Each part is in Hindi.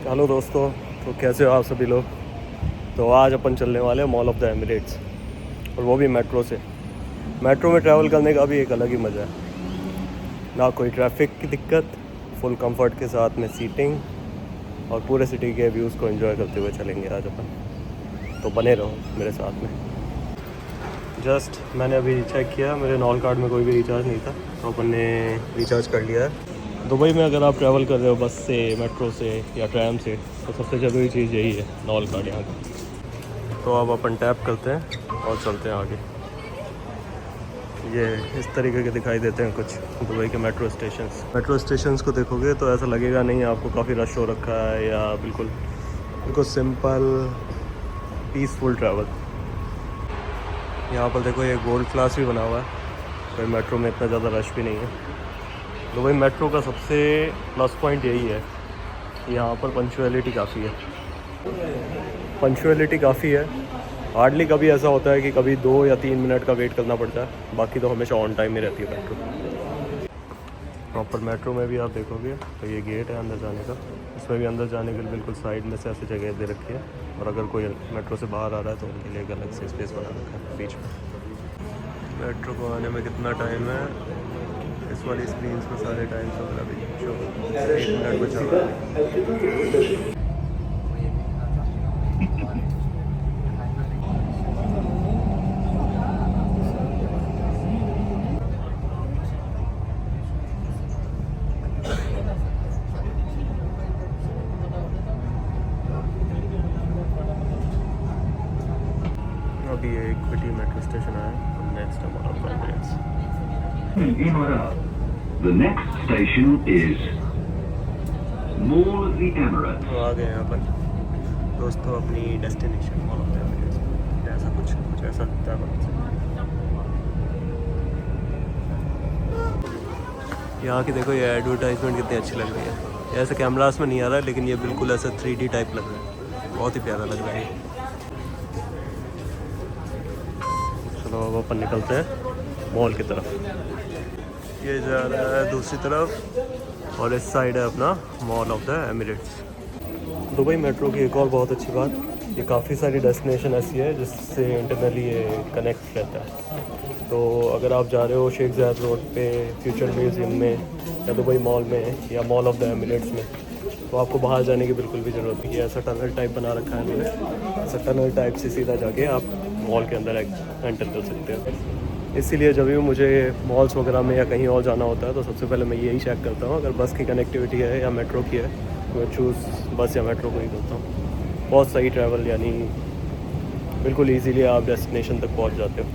हेलो दोस्तों। तो कैसे हो आप सभी लोग। तो आज अपन चलने वाले हैं मॉल ऑफ़ द एमिरेट्स, और वो भी मेट्रो से। मेट्रो में ट्रैवल करने का भी एक अलग ही मज़ा है। ना कोई ट्रैफिक की दिक्कत, फुल कंफर्ट के साथ में सीटिंग, और पूरे सिटी के व्यूज़ को एंजॉय करते हुए चलेंगे आज अपन। तो बने रहो मेरे साथ में। जस्ट मैंने अभी चेक किया, मेरे नॉल कार्ड में कोई भी रिचार्ज नहीं था, तो अपन ने रिचार्ज कर लिया है। दुबई में अगर आप ट्रैवल कर रहे हो बस से, मेट्रो से या ट्रैम से, तो सबसे ज़रूरी चीज़ यही है, नॉल कार्ड यहाँ का। तो अब अपन टैप करते हैं और चलते हैं आगे। ये इस तरीके के दिखाई देते हैं कुछ दुबई के मेट्रो स्टेशंस। मेट्रो स्टेशंस को देखोगे तो ऐसा लगेगा नहीं आपको काफ़ी रश हो रखा है, या बिल्कुल बिल्कुल सिंपल पीसफुल ट्रैवल। यहाँ पर देखो ये गोल्ड क्लास भी बना हुआ है, कोई मेट्रो में इतना ज़्यादा रश भी नहीं है। दुबई मेट्रो का सबसे प्लस पॉइंट यही है, यहाँ पर पंक्चुअलिटी काफ़ी है। पंक्चुअलिटी काफ़ी है, हार्डली कभी ऐसा होता है कि कभी 2 या 3 मिनट का वेट करना पड़ता है, बाकी तो हमेशा ऑन टाइम ही रहती है मेट्रो। प्रॉपर मेट्रो में भी आप देखोगे तो ये गेट है अंदर जाने का, इसमें भी अंदर जाने के लिए बिल्कुल साइड में से ऐसी जगह दे रखी है, और अगर कोई मेट्रो से बाहर आ रहा है तो उनके लिए एक अलग से स्पेस बना रखा है बीच में। मेट्रो को आने में कितना टाइम है, इस वाली स्क्रीन में सारे टाइम्स वगैरह भी जो 1 मिनट बचा हुआ है। अभी ये इक्विटी मेट्रो स्टेशन आया, नेक्स्ट है mall of the Emirates. The next station is Mall of the Emirates. तो आ गए हैं अपन दोस्तों अपनी destination mall of the Emirates. ऐसा कुछ ऐसा दिखता है वहाँ से। यहाँ की देखो ये एडवर्टाइजमेंट कितनी अच्छी लग रही है। ऐसे कैमरास में नहीं आ रहा है, लेकिन ये बिल्कुल ऐसा 3D टाइप लग रहा है, बहुत ही प्यारा लग रहा है। चलो अब अपन निकलते हैं मॉल की तरफ। ये जा रहा है दूसरी तरफ, और इस साइड है अपना mall of the Emirates. Dubai metro की एक और बहुत अच्छी बात, ये काफ़ी सारी डेस्टिनेशन ऐसी है जिससे इंटरनली ये कनेक्ट रहता है। तो अगर आप जा रहे हो शेख ज़ायद रोड पे फ्यूचर म्यूज़ियम में, या दुबई मॉल में, या मॉल ऑफ द एमिरेट्स में, तो आपको बाहर जाने की बिल्कुल भी ज़रूरत नहीं है। ऐसा टनल टाइप बना रखा है इन्होंने, ऐसा टनल टाइप से सीधा जाके आप मॉल के अंदर एंटर कर सकते हो। इसीलिए जब भी मुझे मॉल्स वगैरह में या कहीं और जाना होता है तो सबसे पहले मैं यही चेक करता हूँ, अगर बस की कनेक्टिविटी है या मेट्रो की है तो मैं चूज़ बस या मेट्रो को ही करता हूँ। बहुत सही ट्रैवल, यानी बिल्कुल ईजीली आप डेस्टिनेशन तक पहुँच जाते हो।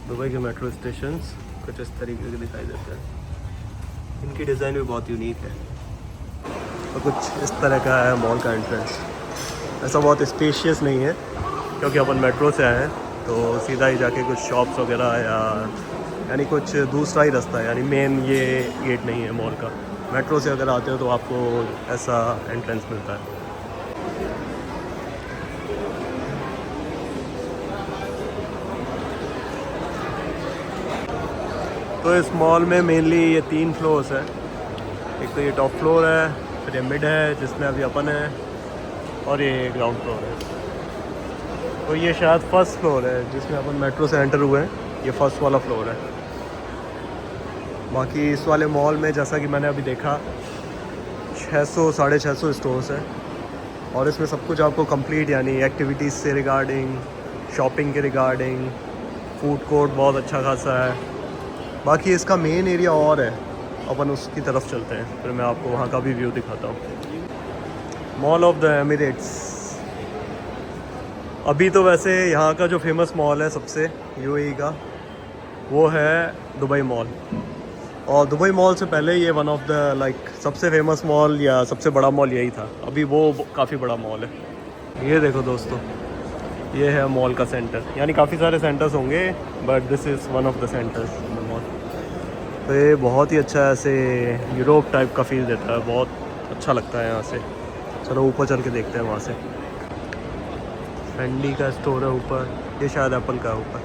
दुबई के मेट्रो स्टेशंस कुछ इस तरीके के दिखाई देते हैं। इनकी डिज़ाइन भी बहुत यूनिक है, और कुछ इस तरह का है मॉल का एंट्रेंस। ऐसा बहुत स्पेशियस नहीं है, क्योंकि अपन मेट्रो से आए हैं तो सीधा ही जाके कुछ शॉप्स वगैरह यानी कुछ दूसरा ही रास्ता है, यानी मेन ये गेट नहीं है मॉल का। मेट्रो से अगर आते हो तो आपको ऐसा एंट्रेंस मिलता है। तो इस मॉल में मेनली ये 3 फ्लोर्स हैं। एक तो ये टॉप फ्लोर है, फिर ये मिड है जिसमें अभी अपन है, और ये ग्राउंड फ्लोर है। तो ये शायद फर्स्ट फ्लोर है जिसमें अपन मेट्रो से एंटर हुए हैं, ये फर्स्ट वाला फ्लोर है। बाकी इस वाले मॉल में जैसा कि मैंने अभी देखा 600-650 स्टोर्स हैं, और इसमें सब कुछ आपको कंप्लीट, यानी एक्टिविटीज़ से रिगार्डिंग, शॉपिंग के रिगार्डिंग, फूड कोर्ट बहुत अच्छा खासा है। बाकी इसका मेन एरिया और है, अपन उसकी तरफ चलते हैं, फिर मैं आपको वहाँ का भी व्यू दिखाता हूँ। Mall of the Emirates. अभी तो वैसे यहाँ का जो फेमस मॉल है सबसे यूएई का, वो है दुबई मॉल। और दुबई मॉल से पहले ये वन ऑफ द सबसे फेमस मॉल या सबसे बड़ा मॉल यही था। अभी वो काफ़ी बड़ा मॉल है। ये देखो दोस्तों, ये है मॉल का सेंटर, यानी काफ़ी सारे सेंटर्स होंगे, but this is one of the centres in the mall. तो ये बहुत ही अच्छा ऐसे यूरोप टाइप का फील देता है, बहुत अच्छा लगता है यहाँ से। चलो ऊपर चल के देखते हैं वहाँ से। फेंडी का स्टोर है ऊपर, ये शायद एप्पल का है ऊपर।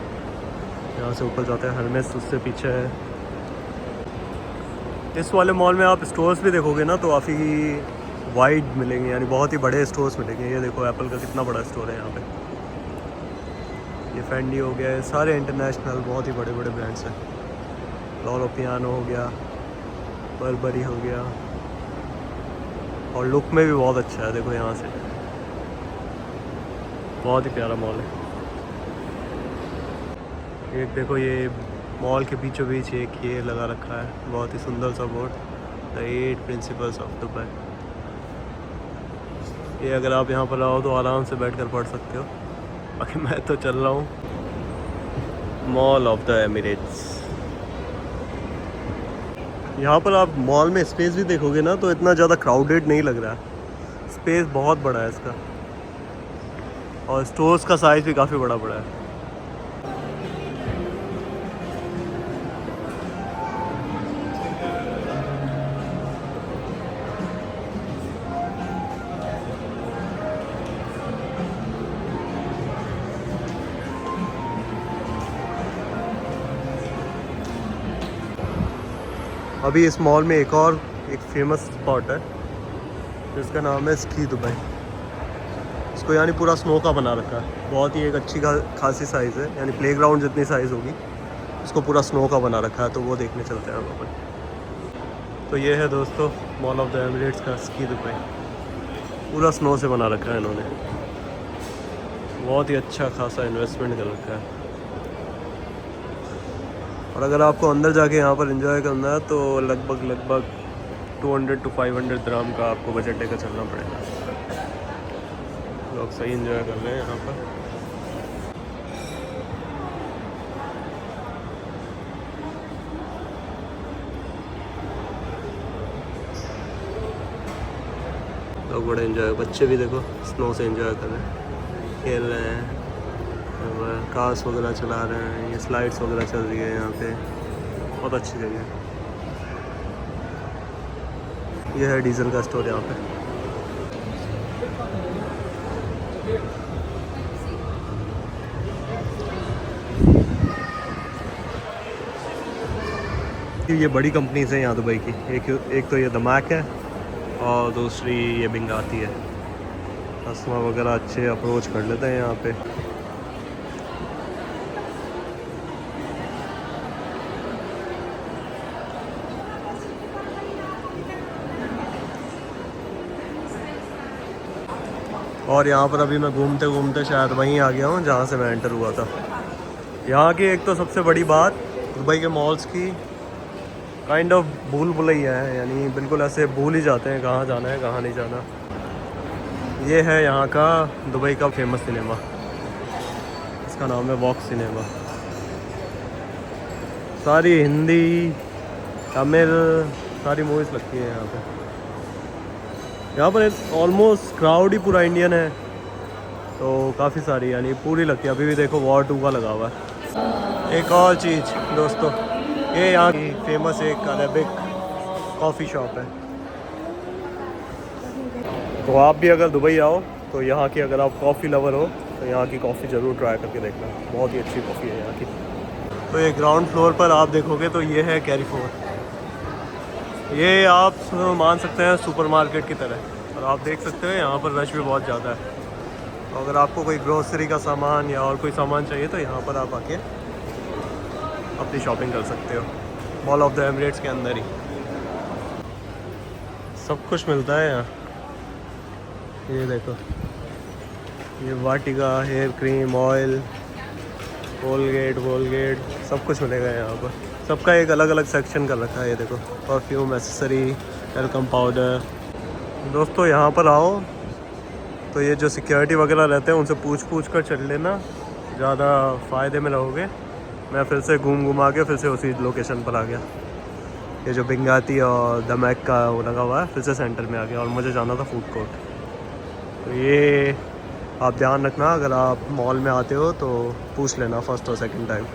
यहाँ से ऊपर जाते हैं, हरमेस उससे पीछे है। इस वाले मॉल में आप स्टोर्स भी देखोगे ना तो काफ़ी वाइड मिलेंगे, यानी बहुत ही बड़े स्टोर्स मिलेंगे। ये देखो एप्पल का कितना बड़ा स्टोर है यहाँ पे। ये फेंडी हो गया, सारे इंटरनेशनल बहुत ही बड़े बड़े ब्रांड्स हैं। लॉरो पियानो हो गया, बर्बरी हो गया, और लुक में भी बहुत अच्छा है। देखो यहाँ से बहुत ही प्यारा मॉल है। एक देखो ये मॉल के बीचों बीच एक ये लगा रखा है, बहुत ही सुंदर सा board, the 8 principles of Dubai. ये अगर आप यहाँ पर आओ तो आराम से बैठ कर पढ़ सकते हो। बाकी मैं तो चल रहा हूँ मॉल ऑफ द एमिरेट्स। यहाँ पर आप मॉल में स्पेस भी देखोगे ना तो इतना ज़्यादा क्राउडेड नहीं लग रहा है। स्पेस बहुत बड़ा है इसका, और स्टोर्स का साइज़ भी काफ़ी बड़ा बड़ा है। अभी इस मॉल में एक फेमस स्पॉट है जिसका नाम है स्की दुबई। इसको यानी पूरा स्नो का बना रखा है। बहुत ही एक अच्छी खासी साइज़ है, यानी प्लेग्राउंड जितनी साइज़ होगी। इसको पूरा स्नो का बना रखा है, तो वो देखने चलते हैं हम अपन। तो ये है दोस्तों मॉल ऑफ द एमिरेट्स का स्की दुबई। पूरा स्नो से बना रखा है इन्होंने। बहुत ही अच्छा खासा इन्वेस्टमेंट कर रखा है। और अगर आपको अंदर जाके यहाँ पर एंजॉय करना है तो लगभग 200 to 500 दिरहम का आपको बजट लेकर चलना पड़ेगा। लोग सही एंजॉय कर रहे हैं यहाँ पर। लोग बड़े एंजॉय, बच्चे भी देखो स्नो से एंजॉय कर रहे हैं, खेल रहे हैं, कार्स वगैरह चला रहे हैं। ये स्लाइड्स वगैरह चल रही है यहाँ पे, बहुत अच्छी जगह है। ये है डीजल का स्टोर यहाँ पे। ये बड़ी कंपनीज हैं यहाँ दुबई की। एक तो ये दमाक है, और दूसरी ये बिंगाती है। कस्टमर वगैरह अच्छे अप्रोच कर लेते हैं यहाँ पे। और यहाँ पर अभी मैं घूमते घूमते शायद वहीं आ गया हूँ जहाँ से मैं एंटर हुआ था। यहाँ की एक तो सबसे बड़ी बात दुबई के मॉल्स की काइंड ऑफ भूल भुलैया है, यानी बिल्कुल ऐसे भूल ही जाते हैं कहाँ जाना है कहाँ नहीं जाना। ये है यहाँ का दुबई का फेमस सिनेमा, इसका नाम है वॉक सिनेमा। सारी हिंदी तमिल सारी मूवीज़ लगती है यहाँ पे। यहाँ पर ऑलमोस्ट क्राउड ही पूरा इंडियन है, तो काफ़ी सारी यानी पूरी लगती है। अभी भी देखो वॉर 2 का लगा हुआ है। एक और चीज़ दोस्तों, ये यहाँ की फेमस एक अरेबिक कॉफ़ी शॉप है। तो आप भी अगर दुबई आओ तो यहाँ की, अगर आप कॉफ़ी लवर हो तो यहाँ की कॉफ़ी ज़रूर ट्राई करके देखना। बहुत ही अच्छी कॉफ़ी है यहाँ की। तो ये ग्राउंड फ्लोर पर आप देखोगे तो ये है कैरीफोर। ये आप मान सकते हैं सुपरमार्केट की तरह, और आप देख सकते हो यहाँ पर रश भी बहुत ज़्यादा है। तो अगर आपको कोई ग्रोसरी का सामान या और कोई सामान चाहिए तो यहाँ पर आप आके अपनी शॉपिंग कर सकते हो। मॉल ऑफ द एमिरेट्स के अंदर ही सब कुछ मिलता है यहाँ। ये देखो, ये वाटिका हेयर क्रीम, ऑयल, कोलगेट सब कुछ मिलेगा यहाँ पर। सबका एक अलग अलग सेक्शन कर रखा है। ये देखो परफ्यूम, एसेसरी, वेलकम पाउडर। दोस्तों यहाँ पर आओ तो ये जो सिक्योरिटी वगैरह रहते हैं उनसे पूछ कर चल लेना, ज़्यादा फ़ायदे में रहोगे। मैं फिर से घुमा के फिर से उसी लोकेशन पर आ गया। ये जो बिंगाती और दमैक का वो लगा हुआ है, फिर से सेंटर में आ गया, और मुझे जाना था फूड कोर्ट। तो ये आप ध्यान रखना, अगर आप मॉल में आते हो तो पूछ लेना फर्स्ट और सेकंड टाइम,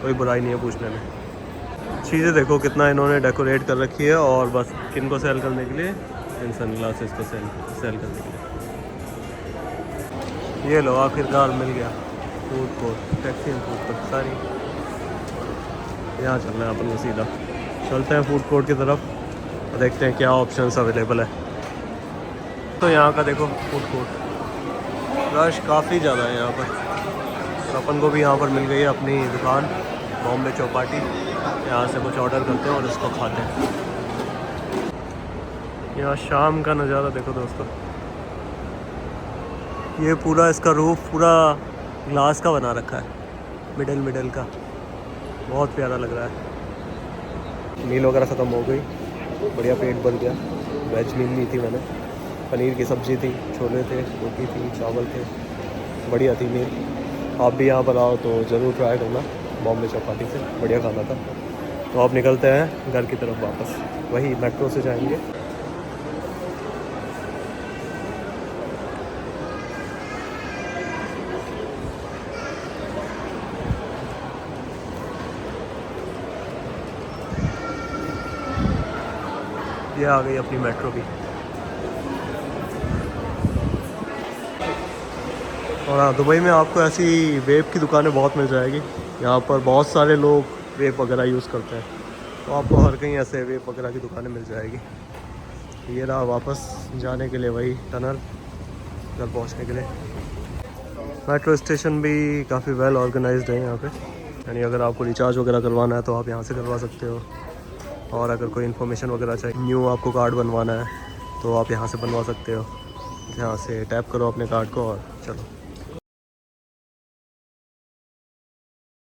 कोई बुराई नहीं है पूछने में। चीज़ें देखो कितना इन्होंने डेकोरेट कर रखी है, और बस किन को सेल करने के लिए, इन सन ग्लासेस को सेल करने के लिए। ये लो आखिरकार मिल गया food court, taxi and food court सारी। यहाँ चलना है अपन को सीधा। चलते हैं फूड कोर्ट की तरफ और देखते हैं क्या ऑप्शंस अवेलेबल है। तो यहाँ का देखो फूड कोर्ट, रश काफ़ी ज़्यादा है यहाँ पर। और अपन को भी यहाँ पर मिल गई है अपनी दुकान बॉम्बे चौपाटी। यहाँ से कुछ ऑर्डर करते हैं और इसको खाते हैं। यहाँ शाम का नज़ारा देखो दोस्तों, ये पूरा इसका रूफ पूरा ग्लास का बना रखा है, मिडल का, बहुत प्यारा लग रहा है। मील वगैरह ख़त्म हो गई, बढ़िया पेट भर गया। वेज मील ली थी मैंने, पनीर की सब्ज़ी थी, छोले थे, रोटी थी, चावल थे, बढ़िया थी मील। आप भी यहाँ पर आओ तो ज़रूर ट्राई करना, बॉम्बे चौपाटी से बढ़िया खाना था। तो आप निकलते हैं घर की तरफ वापस, वही मेट्रो से जाएंगे। ये आ गई अपनी मेट्रो भी। और हाँ, दुबई में आपको ऐसी वेब की दुकानें बहुत मिल जाएगी। यहाँ पर बहुत सारे लोग वेब वगैरह यूज़ करते हैं, तो आपको हर कहीं ऐसे वेब वगैरह की दुकानें मिल जाएगी। ये रहा वापस जाने के लिए वही टनल, घर पहुँचने के लिए। मेट्रो स्टेशन भी काफ़ी वेल ऑर्गेनाइज्ड है यहाँ पे, यानी अगर आपको रिचार्ज वगैरह करवाना है तो आप यहाँ से करवा सकते हो। और अगर कोई इन्फॉर्मेशन वगैरह चाहिए, न्यू आपको कार्ड बनवाना है तो आप यहाँ से बनवा सकते हो। यहाँ से टैप करो अपने कार्ड को और चलो।